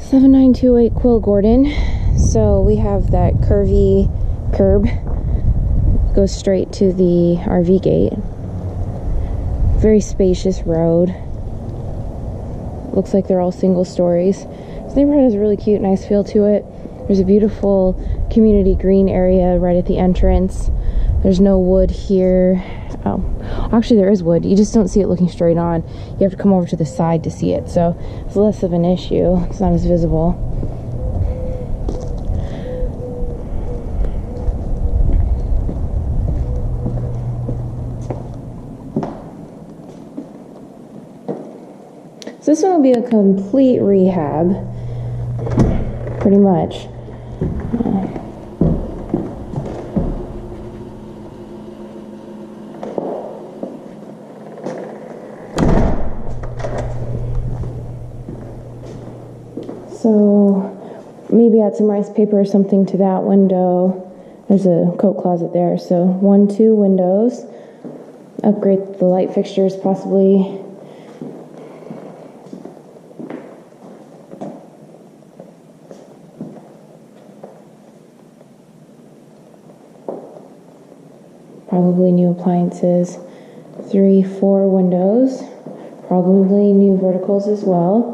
7928 Quill Gordon. So we have that curvy curb, goes straight to the RV gate. Very spacious road. Looks like they're all single stories. This neighborhood has a really cute, nice feel to it. There's a beautiful community green area right at the entrance. There's no wood here. Oh, actually there is wood. You just don't see it looking straight on. You have to come over to the side to see it, so it's less of an issue. It's not as visible. So this one will be a complete rehab, pretty much. So maybe add some rice paper or something to that window. There's a coat closet there. So 1, 2 windows. Upgrade the light fixtures possibly. Probably new appliances. 3, 4 windows. Probably new verticals as well.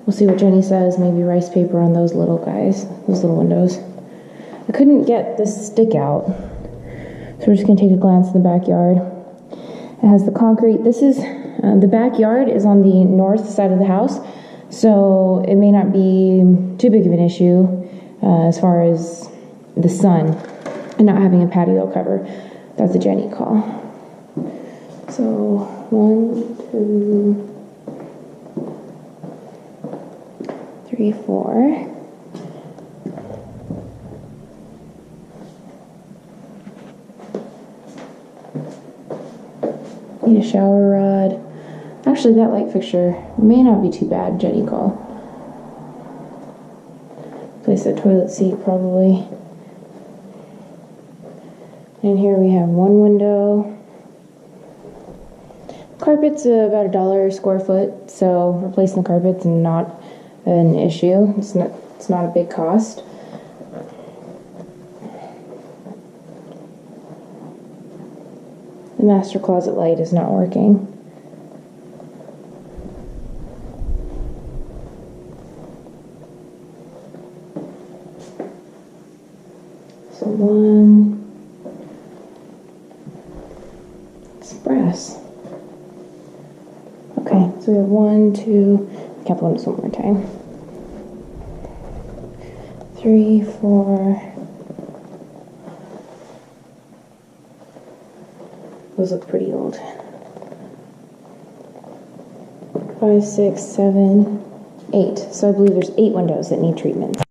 We'll see what Jenny says. Maybe rice paper on those little guys, those little windows. I couldn't get this stick out, so we're just gonna take a glance in the backyard. It has the concrete. This is, the backyard is on the north side of the house, so it may not be too big of an issue as far as the sun and not having a patio cover. That's a Jenny call. So 1, 2, 3, 4. Need a shower rod. Actually, that light fixture may not be too bad, Jenny call. Place a toilet seat probably. And here we have 1 window. Carpet's about $1 a square foot, so replacing the carpet's not an issue. It's not a big cost. The master closet light is not working. So 1. It's brass. Okay, so we have 1, 2, count the windows one more time. 3, 4. Those look pretty old. 5, 6, 7, 8. So I believe there's 8 windows that need treatment.